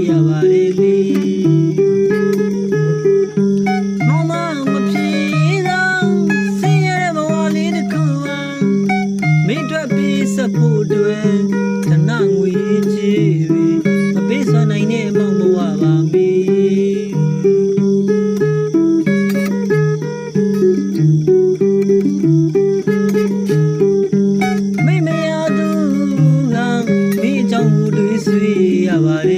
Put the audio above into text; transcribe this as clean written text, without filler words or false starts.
ရပါတယ်လေမောင်မပြေတော့ဆင်းရဲတဲ့ဘဝလေးတစ်ခုပါမင်းတို့ပေးဆက်ဖို့အတွက်တနငွေကြီးတွေမပေးစွမ်းနိုင်တဲ့မောင်ဘဝပါမေမိမရသူကမိအကြောင်းကိုတွေးဆွေးရပါတယ်